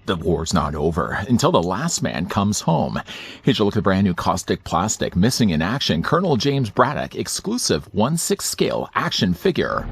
The war's not over until the last man comes home. Here's your look at the brand new Kaustic Plastik Missing in Action Colonel James Braddock exclusive 1/6 scale action figure.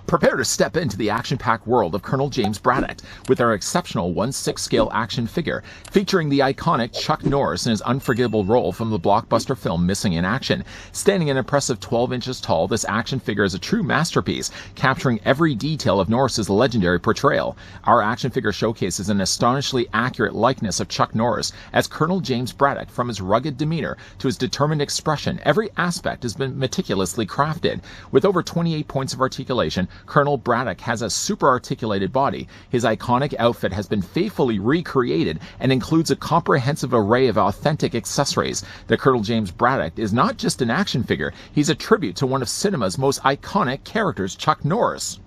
Prepare to step into the action-packed world of Colonel James Braddock with our exceptional 1/6 scale action figure featuring the iconic Chuck Norris in his unforgettable role from the blockbuster film Missing in Action. Standing an impressive 12 inches tall, this action figure is a true masterpiece, capturing every detail of Norris's legendary portrayal. Our action figure showcases an astonishingly accurate likeness of Chuck Norris as Colonel James Braddock. From his rugged demeanor to his determined expression, every aspect has been meticulously crafted. With over 28 points of articulation, Colonel Braddock has a super articulated body. His iconic outfit has been faithfully recreated and includes a comprehensive array of authentic accessories. The Colonel James Braddock is not just an action figure, he's a tribute to one of cinema's most iconic characters, Chuck Norris.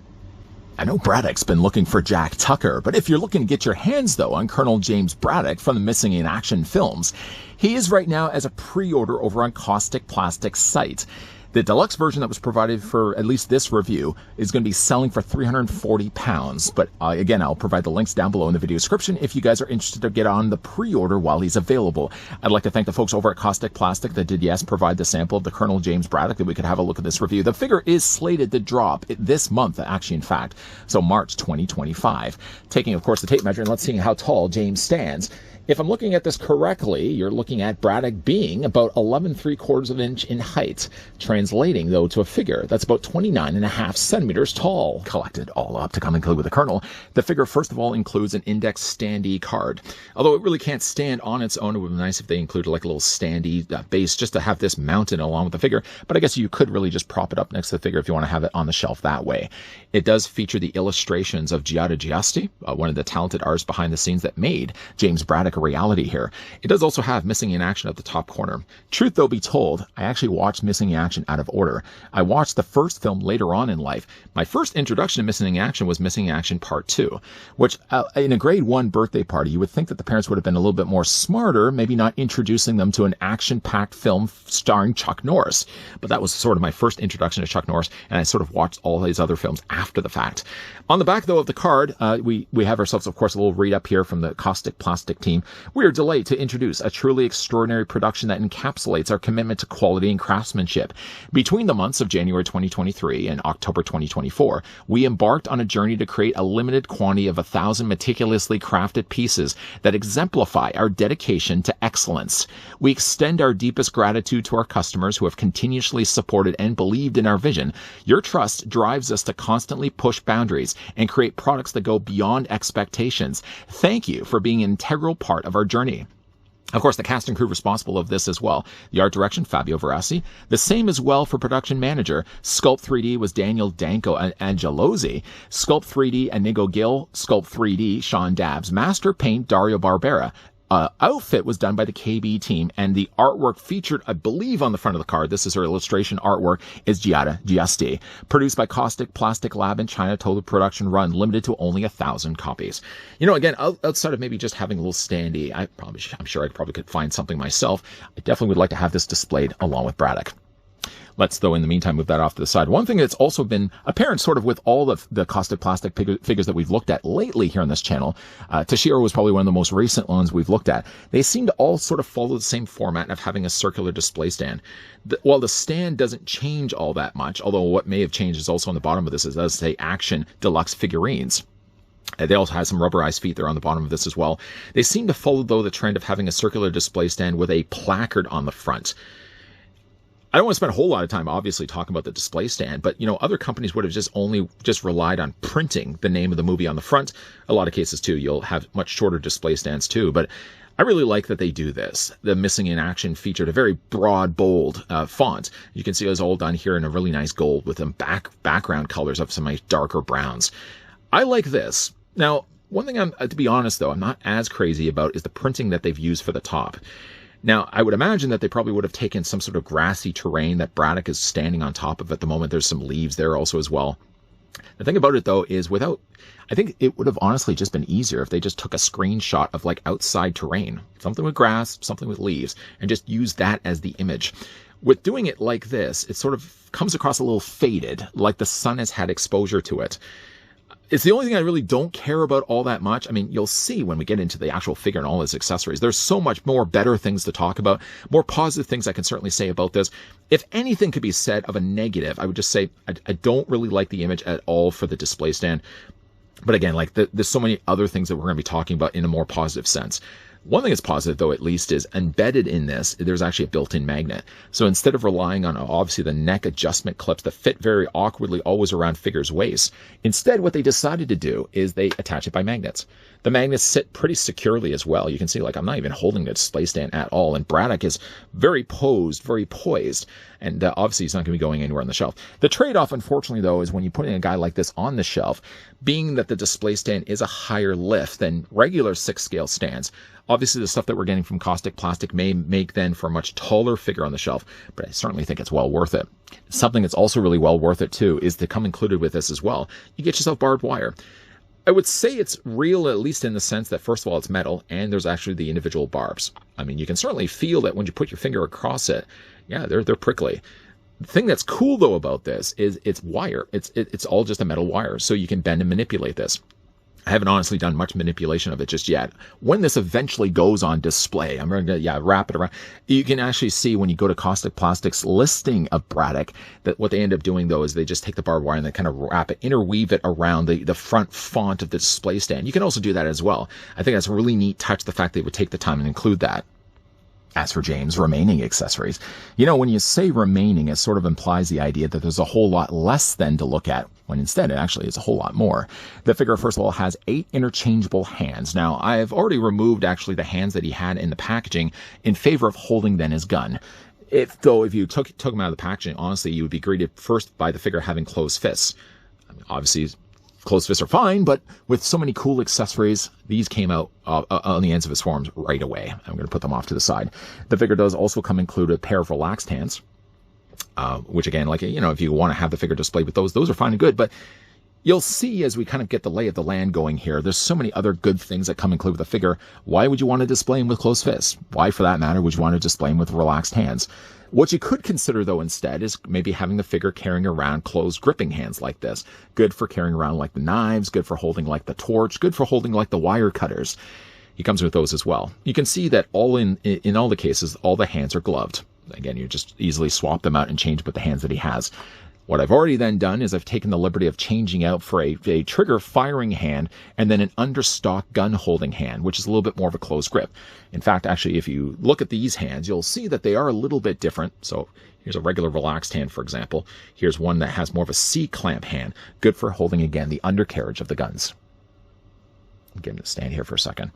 I know Braddock's been looking for Jack Tucker, but if you're looking to get your hands, though, on Colonel James Braddock from the Missing in Action films, he is right now as a pre-order over on Kaustic Plastik's site. The deluxe version that was provided for at least this review is going to be selling for £340. But again, I'll provide the links down below in the video description if you guys are interested to get on the pre-order while he's available. I'd like to thank the folks over at Kaustic Plastik that did, yes, provide the sample of the Colonel James Braddock that we could have a look at this review. The figure is slated to drop this month, actually, in fact, so March 2025. Taking, of course, the tape measure, and let's see how tall James stands. If I'm looking at this correctly, you're looking at Braddock being about 11¾ of an inch in height. Translating, though, to a figure that's about 29.5 centimeters tall. Collected all up to come include with the Colonel. The figure, first of all, includes an index standee card. Although it really can't stand on its own, it would be nice if they included like a little standee base just to have this mounted along with the figure. But I guess you could really just prop it up next to the figure if you want to have it on the shelf that way. It does feature the illustrations of Giusti, one of the talented artists behind the scenes that made James Braddock a reality here. It does also have Missing in Action at the top corner. Truth though be told, I actually watched Missing in Action out of order. I watched the first film later on in life. My first introduction to Missing in Action was Missing in Action Part 2, which in a grade 1 birthday party, you would think that the parents would have been a little bit more smarter, maybe not introducing them to an action-packed film starring Chuck Norris. But that was sort of my first introduction to Chuck Norris, and I sort of watched all these other films after the fact. On the back, though, of the card, we have ourselves, of course, a little read-up here from the Kaustic Plastik team. We are delighted to introduce a truly extraordinary production that encapsulates our commitment to quality and craftsmanship. Between the months of January 2023 and October 2024, we embarked on a journey to create a limited quantity of 1,000 meticulously crafted pieces that exemplify our dedication to excellence. We extend our deepest gratitude to our customers who have continuously supported and believed in our vision. Your trust drives us to constantly push boundaries and create products that go beyond expectations. Thank you for being an integral part of our journey. Of course, the cast and crew responsible of this as well. The art direction, Fabio Verassi. The same as well for production manager. Sculpt 3D was Daniel Danko Angelozzi. Sculpt 3D, Inigo Gill. Sculpt 3D, Sean Dabbs. Master Paint, Dario Barbera. Outfit was done by the KB team, and the artwork featured, I believe, on the front of the card, this is her illustration artwork, is Giusti. Produced by Kaustic Plastik Lab in China, total production run limited to only 1,000 copies. You know, again, outside of maybe just having a little standee, I'm sure I probably could find something myself. I definitely would like to have this displayed along with Braddock. Let's, though, in the meantime, move that off to the side. One thing that's also been apparent sort of with all of the Kaustic Plastik figures that we've looked at lately here on this channel, Toshiro was probably one of the most recent ones we've looked at. They seem to all sort of follow the same format of having a circular display stand. While the stand doesn't change all that much, although what may have changed is also on the bottom of this, it does say Action Deluxe Figurines. They also have some rubberized feet there on the bottom of this as well. They seem to follow, though, the trend of having a circular display stand with a placard on the front. I don't want to spend a whole lot of time, obviously, talking about the display stand, but, you know, other companies would have just relied on printing the name of the movie on the front. A lot of cases, too, you'll have much shorter display stands, too, but I really like that they do this. The Missing in Action featured a very broad, bold font. You can see it was all done here in a really nice gold with some background colors of some nice darker browns. I like this. Now, one thing to be honest, though, I'm not as crazy about is the printing that they've used for the top. Now, I would imagine that they probably would have taken some sort of grassy terrain that Braddock is standing on top of at the moment. There's some leaves there also as well. The thing about it, though, is I think it would have honestly just been easier if they just took a screenshot of like outside terrain, something with grass, something with leaves, and just use that as the image. With doing it like this, it sort of comes across a little faded, like the sun has had exposure to it. It's the only thing I really don't care about all that much. I mean, you'll see when we get into the actual figure and all its accessories, there's so much more better things to talk about, more positive things I can certainly say about this. If anything could be said of a negative, I would just say I don't really like the image at all for the display stand. But again, like there's so many other things that we're going to be talking about in a more positive sense. One thing that's positive, though, at least, is embedded in this, there's actually a built-in magnet. So instead of relying on, obviously, the neck adjustment clips that fit very awkwardly always around figure's waist, instead what they decided to do is they attach it by magnets. The magnets sit pretty securely as well. You can see, like, I'm not even holding the display stand at all, and Braddock is very poised, and obviously he's not going to be going anywhere on the shelf. The trade-off, unfortunately, though, is when you put in a guy like this on the shelf, being that the display stand is a higher lift than regular 6-scale stands. Obviously, the stuff that we're getting from Kaustic Plastik may make then for a much taller figure on the shelf, but I certainly think it's well worth it. Something that's also really well worth it, too, is to come included with this as well. You get yourself barbed wire. I would say it's real, at least in the sense that, first of all, it's metal, and there's actually the individual barbs. I mean, you can certainly feel that when you put your finger across it. Yeah, they're prickly. The thing that's cool, though, about this is it's wire. It's all just a metal wire, so you can bend and manipulate this. I haven't honestly done much manipulation of it just yet. When this eventually goes on display, I'm going to wrap it around. You can actually see when you go to Kaustic Plastik's listing of Braddock that what they end up doing, though, is they just take the barbed wire and they kind of wrap it, interweave it around the front font of the display stand. You can also do that as well. I think that's a really neat touch, the fact they would take the time and include that. As for James' remaining accessories, when you say remaining, it sort of implies the idea that there's a whole lot less than to look at, when instead it actually is a whole lot more. The figure, first of all, has 8 interchangeable hands. Now, I've already removed actually the hands that he had in the packaging in favor of holding then his gun. If you took him out of the packaging, honestly, you would be greeted first by the figure having closed fists. I mean, obviously, closed fists are fine, but with so many cool accessories, these came out on the ends of his forearms right away. I'm going to put them off to the side. The figure does also come include a pair of relaxed hands, which again, like, if you want to have the figure displayed with those are fine and good. But you'll see as we kind of get the lay of the land going here, there's so many other good things that come included with the figure. Why would you want to display him with closed fists? Why, for that matter, would you want to display him with relaxed hands? What you could consider, though, instead is maybe having the figure carrying around closed gripping hands like this. Good for carrying around like the knives, good for holding like the torch, good for holding like the wire cutters. He comes with those as well. You can see that in all the cases, all the hands are gloved. Again, you just easily swap them out and change with the hands that he has. What I've already then done is I've taken the liberty of changing out for a trigger firing hand and then an understock gun holding hand, which is a little bit more of a closed grip. In fact, actually, if you look at these hands, you'll see that they are a little bit different. So here's a regular relaxed hand, for example. Here's one that has more of a C-clamp hand, good for holding, again, the undercarriage of the guns. I'll get him to stand here for a second.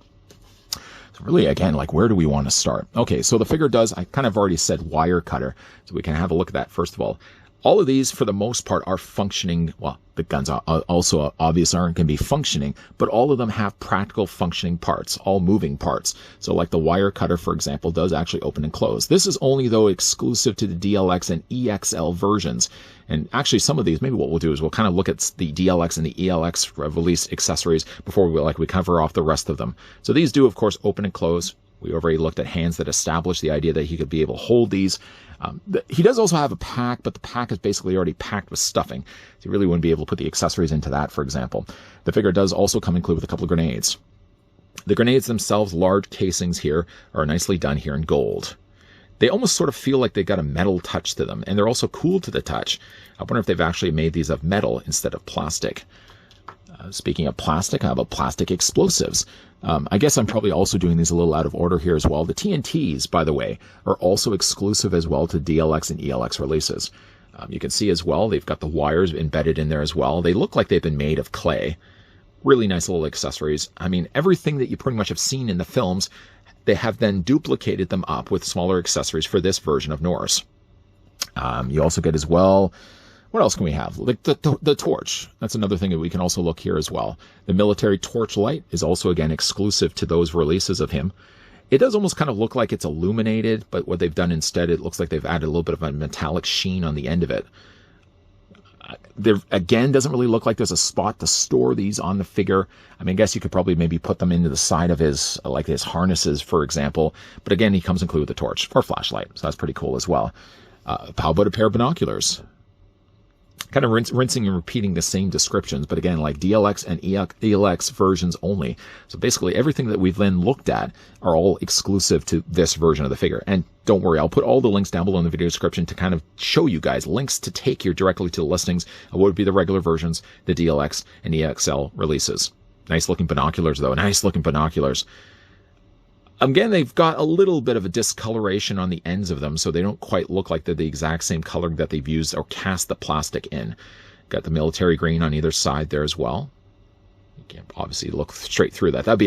So really, again, like, where do we want to start? Okay, so the figure does, I kind of already said wire cutter, so we can have a look at that first of all. All of these, for the most part, are functioning. Well, the guns are also obviously aren't going to be functioning, but all of them have practical functioning parts, all moving parts. So like the wire cutter, for example, does actually open and close. This is only, though, exclusive to the DLX and EXL versions. And actually, some of these, maybe what we'll do is we'll kind of look at the DLX and the ELX release accessories before we cover off the rest of them. So these do, of course, open and close. We already looked at hands that establish the idea that he could be able to hold these. He does also have a pack, but the pack is basically already packed with stuffing. So you really wouldn't be able to put the accessories into that, for example. The figure does also come included with a couple of grenades. The grenades themselves, large casings here, are nicely done here in gold. They almost sort of feel like they've got a metal touch to them, and they're also cool to the touch. I wonder if they've actually made these of metal instead of plastic. Speaking of plastic, how about plastic explosives? I guess I'm probably also doing these a little out of order here as well. The TNTs, by the way, are also exclusive as well to DLX and ELX releases. You can see as well, they've got the wires embedded in there as well. They look like they've been made of clay. Really nice little accessories. I mean, everything that you pretty much have seen in the films, they have then duplicated them up with smaller accessories for this version of Norris. You also get as well... What else can we have? Like the torch. That's another thing that we can also look here as well. The military torch light is also, again, exclusive to those releases of him. It does almost kind of look like it's illuminated, but what they've done instead, it looks like they've added a little bit of a metallic sheen on the end of it. There, again, doesn't really look like there's a spot to store these on the figure. I mean, I guess you could probably maybe put them into the side of his, like his harnesses, for example. But again, he comes included with a torch or flashlight, so that's pretty cool as well. How about a pair of binoculars? Kind of rinsing and repeating the same descriptions, but again, like DLX and ELX versions only. So basically everything that we've then looked at are all exclusive to this version of the figure. And don't worry, I'll put all the links down below in the video description to kind of show you guys links to take you directly to the listings of what would be the regular versions, the DLX and EXL releases. Nice looking binoculars though, nice looking binoculars. Again, they've got a little bit of a discoloration on the ends of them, so they don't quite look like they're the exact same color that they've used or cast the plastic in. Got the military green on either side there as well. You can't obviously look straight through that. That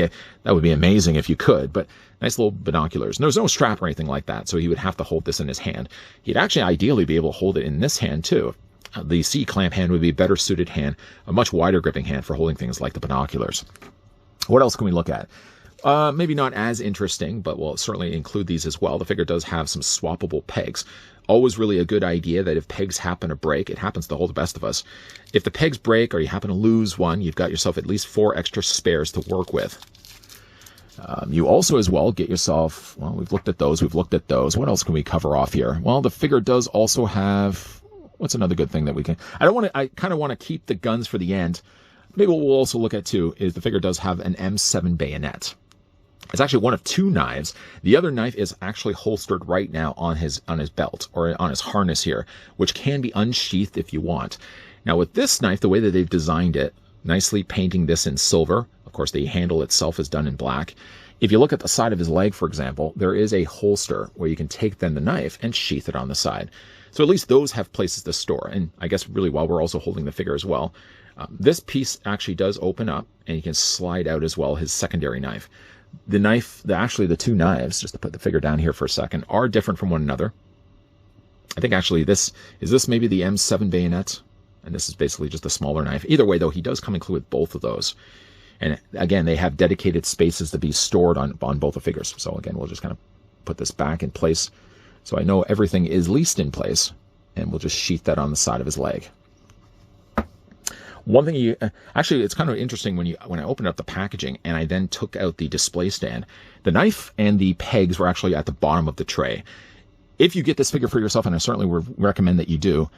would be amazing if you could, but nice little binoculars. And there's no strap or anything like that, so he would have to hold this in his hand. He'd actually ideally be able to hold it in this hand too. The C-clamp hand would be a better suited hand, a much wider gripping hand for holding things like the binoculars. What else can we look at? Maybe not as interesting, but we'll certainly include these as well. The figure does have some swappable pegs. Always really a good idea that if pegs happen to break, it happens to all the best of us. If the pegs break or you happen to lose one, you've got yourself at least 4 extra spares to work with. You also as well get yourself, well, we've looked at those. What else can we cover off here? Well, the figure does also have, what's another good thing that we can, I kind of want to keep the guns for the end. Maybe what we'll also look at too is the figure does have an M7 bayonet. It's actually one of 2 knives. The other knife is actually holstered right now on his belt or on his harness here, which can be unsheathed if you want. Now with this knife, the way that they've designed it, nicely painting this in silver. Of course, the handle itself is done in black. If you look at the side of his leg, for example, there is a holster where you can take then the knife and sheath it on the side. So at least those have places to store. And I guess really while we're also holding the figure as well, this piece actually does open up and you can slide out as well his secondary knife. The knife, actually the 2 knives, just to put the figure down here for a second, are different from one another. I think actually this maybe the M7 bayonet, and this is basically just a smaller knife. Either way though, he does come included with both of those. And again, they have dedicated spaces to be stored on both the figures. So again, we'll just kind of put this back in place. So I know everything is least in place, and we'll just sheath that on the side of his leg. One thing actually, it's kind of interesting when I opened up the packaging and I then took out the display stand, the knife and the pegs were actually at the bottom of the tray. If you get this figure for yourself, and I certainly would recommend that you do,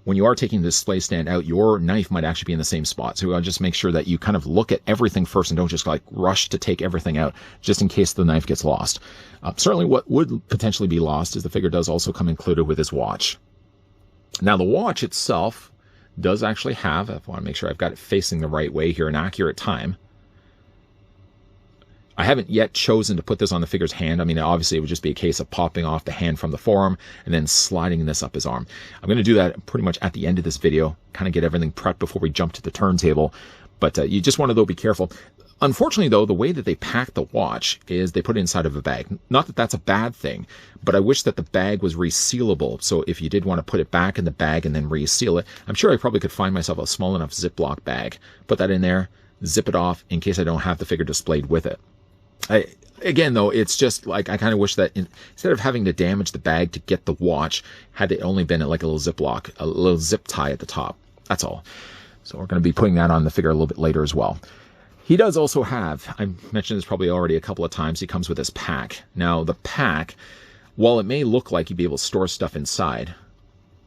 when you are taking the display stand out, your knife might actually be in the same spot. So I'll just make sure that you kind of look at everything first and don't just like rush to take everything out just in case the knife gets lost. Certainly what would potentially be lost is the figure does also come included with his watch. Now the watch itself does actually have, I want to make sure I've got it facing the right way here, an accurate time. I haven't yet chosen to put this on the figure's hand. I mean, obviously it would just be a case of popping off the hand from the forearm and then sliding this up his arm. I'm going to do that pretty much at the end of this video, kind of get everything prepped before we jump to the turntable. But you just want to, though, be careful. Unfortunately, though, the way that they pack the watch is they put it inside of a bag. Not that that's a bad thing, but I wish that the bag was resealable. So if you did want to put it back in the bag and then reseal it, I'm sure I probably could find myself a small enough Ziploc bag. Put that in there, zip it off in case I don't have the figure displayed with it. Again, though, it's just like I kind of wish that instead of having to damage the bag to get the watch, had it only been like a little Ziploc, a little zip tie at the top. That's all. So we're going to be putting that on the figure a little bit later as well. He does also have, I mentioned this probably already a couple of times, he comes with this pack. Now, the pack, while it may look like you'd be able to store stuff inside,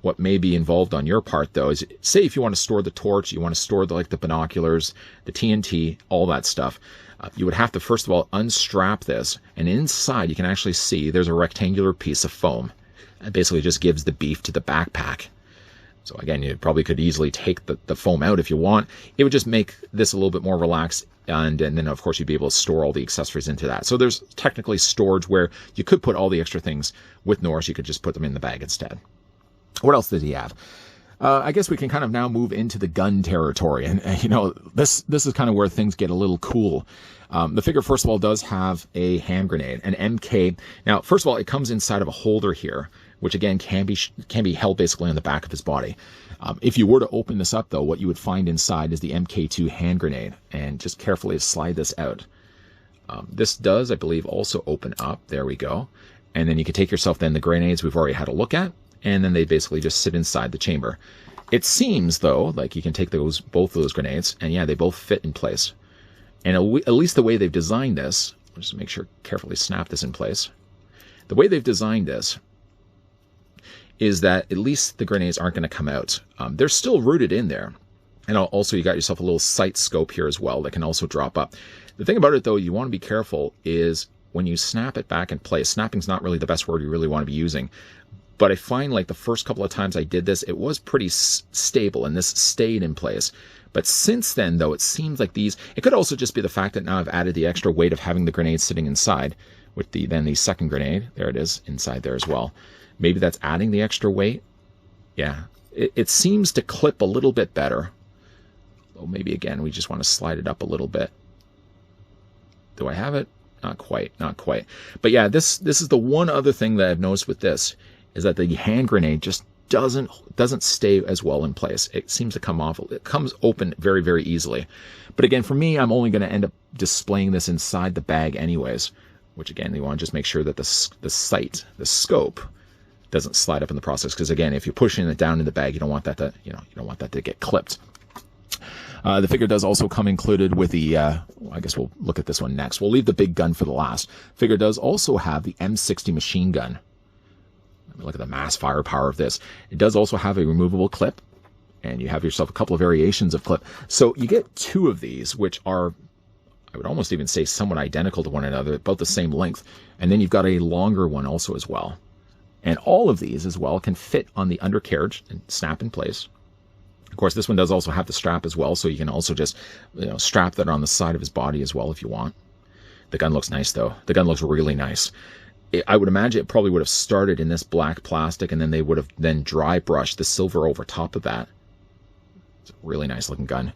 what may be involved on your part, though, is say if you want to store the torch, you want to store the binoculars, the TNT, all that stuff, you would have to, first of all, unstrap this, and inside you can actually see there's a rectangular piece of foam. It basically just gives the beef to the backpack. So again, you probably could easily take the foam out if you want. It would just make this a little bit more relaxed, and then of course you'd be able to store all the accessories into that. So there's technically storage where you could put all the extra things with Norris. You could just put them in the bag instead. What else did he have? I guess we can kind of now move into the gun territory, and you know, this is kind of where things get a little cool. The figure, first of all, does have a hand grenade, an MK. Now, first of all, it comes inside of a holder here, which again can be held basically on the back of his body. If you were to open this up, though, what you would find inside is the MK2 hand grenade, and just carefully slide this out. This does, I believe, also open up. There we go. And then you can take yourself then the grenades we've already had a look at, and then they basically just sit inside the chamber. It seems, though, like you can take both of those grenades, and yeah, they both fit in place. And at least the way they've designed this, I'll just make sure carefully snap this in place. The way they've designed this is that at least the grenades aren't going to come out. They're still rooted in there. And also you got yourself a little sight scope here as well that can also drop up. The thing about it, though, you want to be careful is when you snap it back in place. Snapping's not really the best word you really want to be using. But I find like the first couple of times I did this, it was pretty stable and this stayed in place. But since then, though, it seems like it could also just be the fact that now I've added the extra weight of having the grenade sitting inside with then the second grenade. There it is inside there as well. Maybe that's adding the extra weight. Yeah, it seems to clip a little bit better. Oh, maybe again, we just want to slide it up a little bit. Do I have it? Not quite, not quite. But yeah, this is the one other thing that I've noticed with this is that the hand grenade just doesn't stay as well in place. It seems to come off. It comes open very, very easily. But again, for me, I'm only going to end up displaying this inside the bag anyways, which again, you want to just make sure that the scope doesn't slide up in the process. Because again, if you're pushing it down in the bag, you don't want that to, you don't want that to get clipped. The figure does also come included with the, I guess we'll look at this one next. We'll leave the big gun for the last. Figure does also have the M60 machine gun. Look at the mass firepower of this. It does also have a removable clip, and you have yourself a couple of variations of clip. So you get two of these, which are, I would almost even say, somewhat identical to one another, about the same length. And then you've got a longer one also as well. And all of these as well can fit on the undercarriage and snap in place. Of course, this one does also have the strap as well, so you can also just strap that on the side of his body as well if you want. The gun looks nice, though. The gun looks really nice. I would imagine it probably would have started in this black plastic, and then they would have then dry brushed the silver over top of that. It's a really nice looking gun.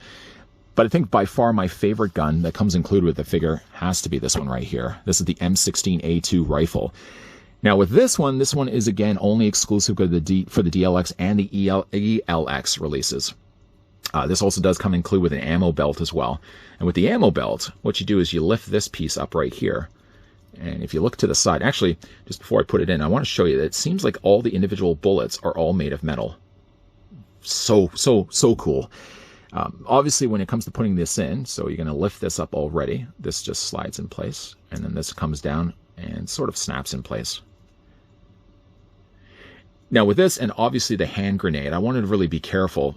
But I think by far my favorite gun that comes included with the figure has to be this one right here. This is the M16A2 rifle. Now with this one is again only exclusive for the DLX and the ELX releases. This also does come included with an ammo belt as well. And with the ammo belt, what you do is you lift this piece up right here. And if you look to the side, actually, just before I put it in, I want to show you that it seems like all the individual bullets are all made of metal. So cool. Obviously, when it comes to putting this in, so you're going to lift this up already. This just slides in place, and then this comes down and sort of snaps in place. Now with this, and obviously the hand grenade, I wanted to really be careful.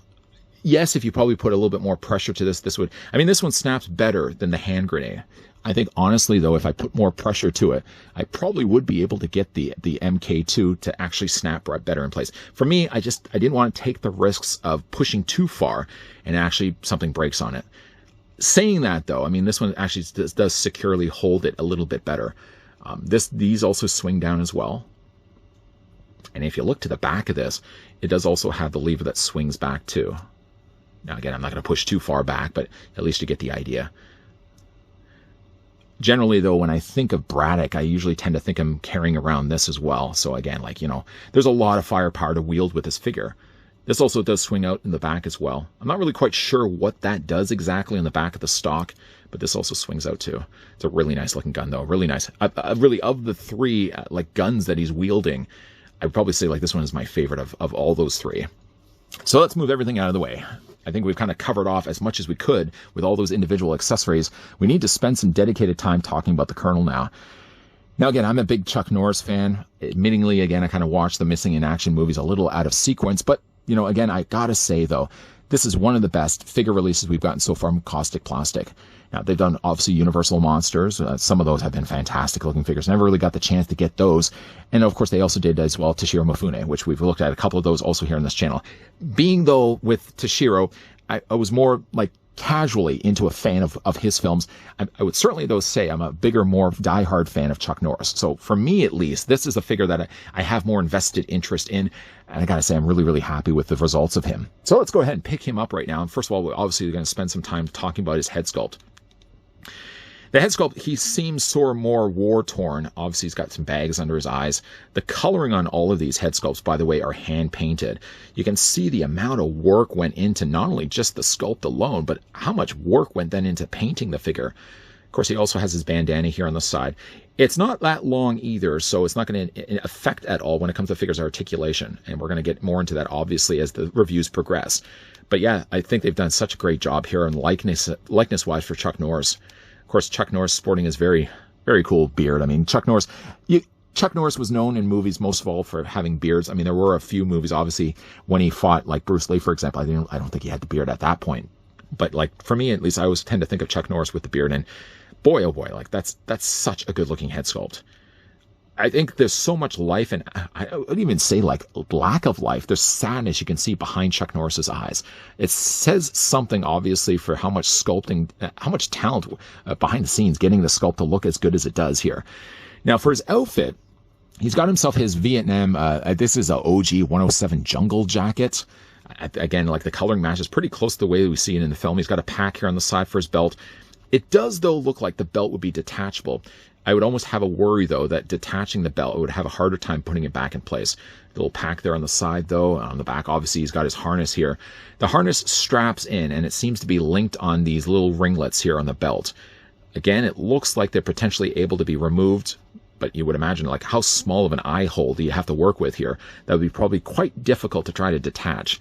Yes, if you probably put a little bit more pressure to this would, I mean, this one snaps better than the hand grenade. I think honestly though, if I put more pressure to it, I probably would be able to get the MK2 to actually snap better in place. For me, I didn't want to take the risks of pushing too far and actually something breaks on it. Saying that though, I mean, this one actually does securely hold it a little bit better. These also swing down as well. And if you look to the back of this, it does also have the lever that swings back too. Now again, I'm not going to push too far back, but at least you get the idea. Generally though, when I think of Braddock, I usually tend to think I'm carrying around this as well. So again, like, there's a lot of firepower to wield with this figure. This also does swing out in the back as well. I'm not really quite sure what that does exactly in the back of the stock, but this also swings out too. It's a really nice looking gun though, really nice. Really, of the three like guns that he's wielding, I would probably say like this one is my favorite of all those three. So let's move everything out of the way. I think we've kind of covered off as much as we could with all those individual accessories. We need to spend some dedicated time talking about the Colonel now. Now, again, I'm a big Chuck Norris fan. Admittingly, again, I kind of watch the Missing in Action movies a little out of sequence. But, again, I got to say, though, this is one of the best figure releases we've gotten so far from Kaustic Plastik. Now, they've done, obviously, Universal Monsters. Some of those have been fantastic-looking figures. Never really got the chance to get those. And, of course, they also did, as well, Toshiro Mifune, which we've looked at a couple of those also here on this channel. Being, though, with Toshiro, I was more, like, casually into a fan of his films. I would certainly, though, say I'm a bigger, more diehard fan of Chuck Norris. So, for me, at least, this is a figure that I have more invested interest in. And I gotta say, I'm really, really happy with the results of him. So, let's go ahead and pick him up right now. And first of all, we're obviously going to spend some time talking about his head sculpt. The head sculpt, he seems sort of more war-torn. Obviously, he's got some bags under his eyes. The coloring on all of these head sculpts, by the way, are hand-painted. You can see the amount of work went into not only just the sculpt alone, but how much work went then into painting the figure. Of course, he also has his bandana here on the side. It's not that long either, so it's not going to affect at all when it comes to figures articulation. And we're going to get more into that, obviously, as the reviews progress. But yeah, I think they've done such a great job here on likeness-wise for Chuck Norris. Of course, Chuck Norris sporting his very, very cool beard. I mean, Chuck Norris was known in movies most of all for having beards. I mean, there were a few movies, obviously, when he fought, like Bruce Lee, for example. I don't think he had the beard at that point. But like for me, at least, I always tend to think of Chuck Norris with the beard. And boy, oh boy, like that's such a good looking head sculpt. I think there's so much life, and I would even say like lack of life. There's sadness you can see behind Chuck Norris's eyes. It says something, obviously, for how much sculpting, how much talent behind the scenes, getting the sculpt to look as good as it does here. Now, for his outfit, he's got himself his Vietnam, this is a OG 107 jungle jacket. Again, like the coloring matches pretty close to the way we see it in the film. He's got a pack here on the side for his belt. It does, though, look like the belt would be detachable. I would almost have a worry, though, that detaching the belt, I would have a harder time putting it back in place. The little pack there on the side, though, on the back, obviously, he's got his harness here. The harness straps in, and it seems to be linked on these little ringlets here on the belt. Again, it looks like they're potentially able to be removed, but you would imagine, like, how small of an eye hole do you have to work with here? That would be probably quite difficult to try to detach.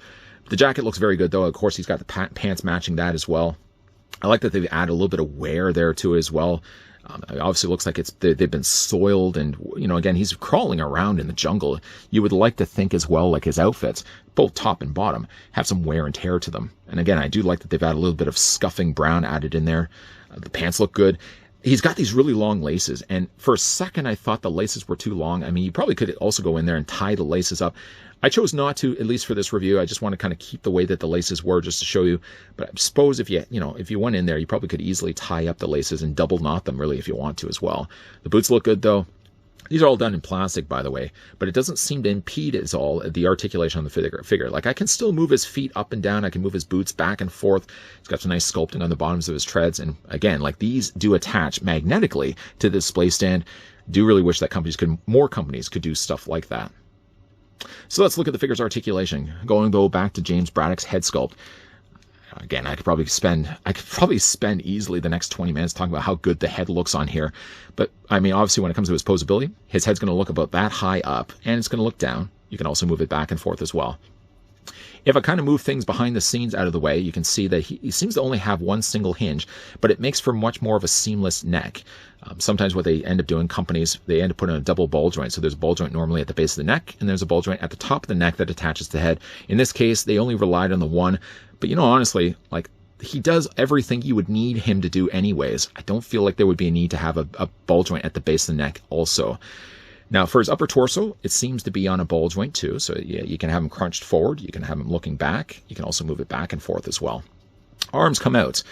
The jacket looks very good, though. Of course, he's got the pants matching that as well. I like that they've added a little bit of wear there to it as well. It obviously looks like they've been soiled, and again, he's crawling around in the jungle. You would like to think as well, like his outfits, both top and bottom, have some wear and tear to them. And again, I do like that they've added a little bit of scuffing brown added in there. The pants look good. He's got these really long laces, and for a second I thought the laces were too long. I mean, you probably could also go in there and tie the laces up. I chose not to, at least for this review. I just want to kind of keep the way that the laces were just to show you. But I suppose if you went in there, you probably could easily tie up the laces and double knot them, really, if you want to as well. The boots look good, though. These are all done in plastic, by the way, but it doesn't seem to impede at all the articulation on the figure. Like, I can still move his feet up and down. I can move his boots back and forth. He's got some nice sculpting on the bottoms of his treads. And again, like, these do attach magnetically to the display stand. Do really wish that more companies could do stuff like that. So let's look at the figure's articulation. Going, though, back to James Braddock's head sculpt. Again, I could probably spend easily the next 20 minutes talking about how good the head looks on here. But, I mean, obviously, when it comes to his posability, his head's going to look about that high up, and it's going to look down. You can also move it back and forth as well. If I kind of move things behind the scenes out of the way, you can see that he seems to only have one single hinge, but it makes for much more of a seamless neck. Sometimes what they end up doing, companies, they end up putting a double ball joint. So there's a ball joint normally at the base of the neck, and there's a ball joint at the top of the neck that attaches to the head. In this case, they only relied on the one. But, honestly, like, he does everything you would need him to do anyways. I don't feel like there would be a need to have a ball joint at the base of the neck also. Now, for his upper torso, it seems to be on a ball joint too. So yeah, you can have him crunched forward. You can have him looking back. You can also move it back and forth as well. Arms come out.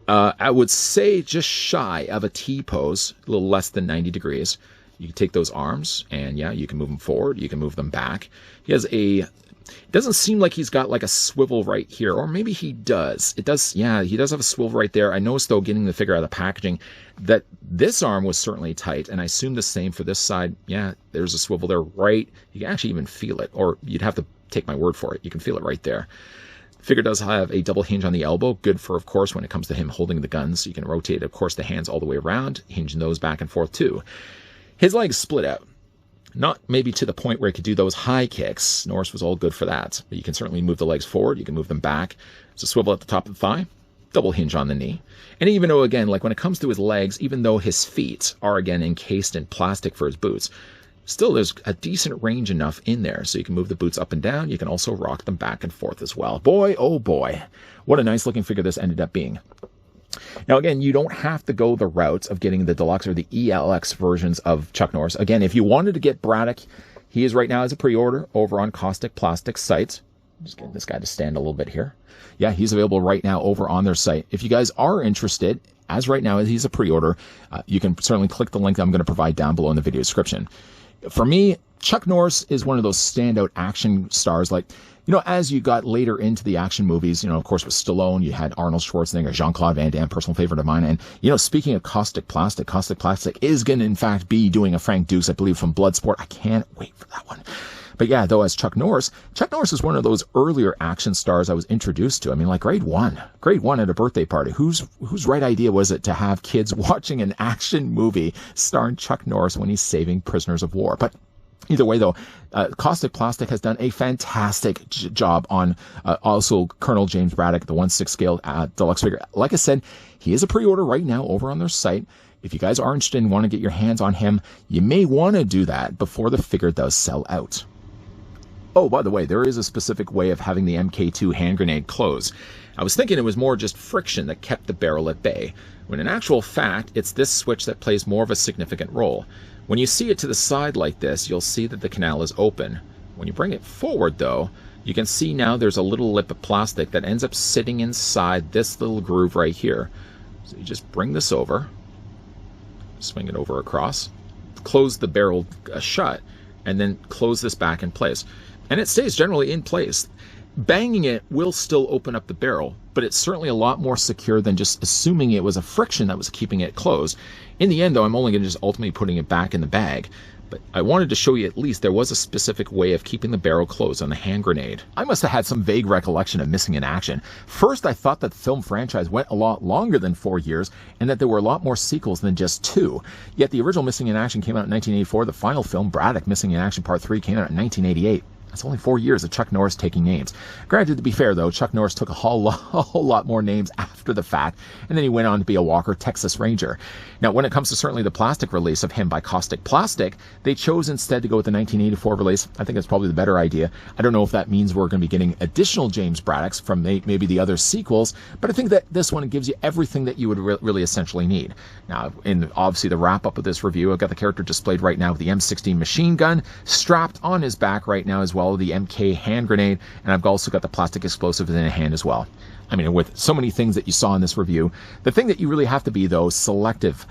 I would say just shy of a T pose, a little less than 90 degrees. You can take those arms and yeah, you can move them forward. You can move them back. He has it doesn't seem like he's got like a swivel right here, or maybe he does. He does have a swivel right there. I noticed, though, getting the figure out of the packaging, that this arm was certainly tight, and I assume the same for this side. Yeah, there's a swivel there, right? You can actually even feel it, or you'd have to take my word for it. You can feel it right there. The figure does have a double hinge on the elbow, good for, of course, when it comes to him holding the guns. You can rotate, of course, the hands all the way around, hinging those back and forth, too. His legs split out. Not maybe to the point where he could do those high kicks. Norris was all good for that. But you can certainly move the legs forward. You can move them back. There's a swivel at the top of the thigh. Double hinge on the knee. And even though, again, like when it comes to his legs, even though his feet are, again, encased in plastic for his boots, still there's a decent range enough in there. So you can move the boots up and down. You can also rock them back and forth as well. Boy, oh boy. What a nice looking figure this ended up being. Now, again, you don't have to go the route of getting the deluxe or the ELX versions of Chuck Norris. Again, if you wanted to get Braddock, he is right now as a pre-order over on Kaustic Plastik's site. Just getting this guy to stand a little bit here. Yeah, he's available right now over on their site. If you guys are interested, as right now he's a pre-order, you can certainly click the link that I'm going to provide down below in the video description. For me, Chuck Norris is one of those standout action stars. Like, as you got later into the action movies, of course, with Stallone, you had Arnold Schwarzenegger, Jean-Claude Van Damme, personal favorite of mine. And, speaking of Kaustic Plastik is going to, in fact, be doing a Frank Dukes, I believe, from Bloodsport. I can't wait for that one. But yeah, though, as Chuck Norris is one of those earlier action stars I was introduced to. I mean, like grade one at a birthday party. Whose right idea was it to have kids watching an action movie starring Chuck Norris when he's saving prisoners of war? But either way, though, Kaustic Plastik has done a fantastic job on also Colonel James Braddock, the 1/6 scale deluxe figure. Like I said, he is a pre-order right now over on their site. If you guys are interested and want to get your hands on him, you may want to do that before the figure does sell out. Oh, by the way, there is a specific way of having the MK2 hand grenade close. I was thinking it was more just friction that kept the barrel at bay, when in actual fact, it's this switch that plays more of a significant role. When you see it to the side like this, you'll see that the canal is open. When you bring it forward, though, you can see now there's a little lip of plastic that ends up sitting inside this little groove right here. So you just bring this over, swing it over across, close the barrel shut, and then close this back in place. And it stays generally in place. Banging it will still open up the barrel, but it's certainly a lot more secure than just assuming it was a friction that was keeping it closed. In the end, though, I'm only going to just ultimately putting it back in the bag. But I wanted to show you at least there was a specific way of keeping the barrel closed on the hand grenade. I must have had some vague recollection of Missing in Action. First, I thought that the film franchise went a lot longer than 4 years and that there were a lot more sequels than just 2. Yet the original Missing in Action came out in 1984. The final film, Braddock Missing in Action Part 3, came out in 1988. That's only 4 years of Chuck Norris taking names. Granted, to be fair, though, Chuck Norris took a whole lot more names after the fact, and then he went on to be a Walker Texas Ranger. Now, when it comes to certainly the plastic release of him by Kaustic Plastik, they chose instead to go with the 1984 release. I think it's probably the better idea. I don't know if that means we're going to be getting additional James Braddocks from maybe the other sequels, but I think that this one gives you everything that you would really essentially need. Now, in obviously the wrap-up of this review, I've got the character displayed right now with the M16 machine gun strapped on his back right now as well. The MK hand grenade, and I've also got the plastic explosive in a hand as well. I mean, with so many things that you saw in this review, the thing that you really have to be, though, selective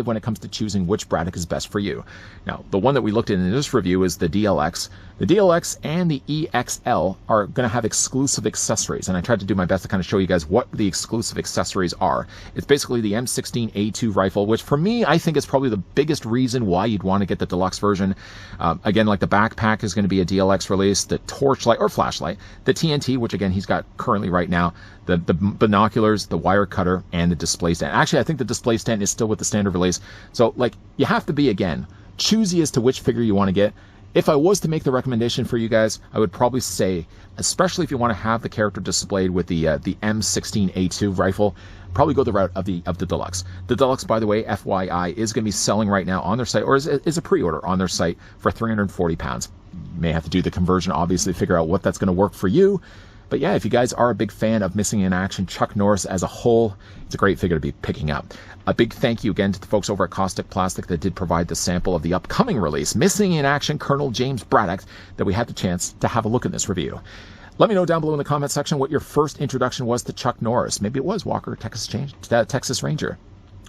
when it comes to choosing which Braddock is best for you. Now, the one that we looked at in this review is the DLX. The DLX and the EXL are going to have exclusive accessories, and I tried to do my best to kind of show you guys what the exclusive accessories are. It's basically the M16A2 rifle, which for me, I think is probably the biggest reason why you'd want to get the deluxe version. Again, like the backpack is going to be a DLX release, the torchlight or flashlight, the TNT, which again, he's got currently right now, the binoculars, the wire cutter, and the display stand. Actually, I think the display stand is still with the standard release. So, like, you have to be, again, choosy as to which figure you want to get. If I was to make the recommendation for you guys, I would probably say, especially if you want to have the character displayed with the M16A2 rifle, probably go the route of the deluxe. The deluxe, by the way, FYI, is going to be selling right now on their site, or is a pre-order on their site for £340. You may have to do the conversion, obviously, figure out what that's going to work for you. But yeah, if you guys are a big fan of Missing in Action, Chuck Norris as a whole, it's a great figure to be picking up. A big thank you again to the folks over at Kaustic Plastik that did provide the sample of the upcoming release, Missing in Action Colonel James Braddock, that we had the chance to have a look at this review. Let me know down below in the comment section what your first introduction was to Chuck Norris. Maybe it was Walker Texas Ranger.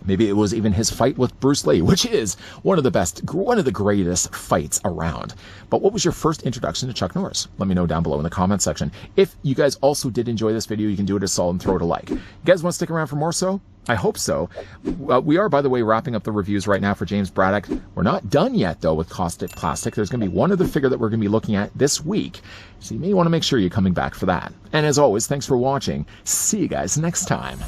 Maybe it was even his fight with Bruce Lee, which is one of the greatest fights around. But what was your first introduction to Chuck Norris? Let me know down below in the comment section. If you guys also did enjoy this video, you can do it a solid and throw it a like. You guys want to stick around for more so? I hope so. We are, by the way, wrapping up the reviews right now for James Braddock. We're not done yet, though, with Kaustic Plastik. There's going to be one other figure that we're going to be looking at this week. So you may want to make sure you're coming back for that. And as always, thanks for watching. See you guys next time.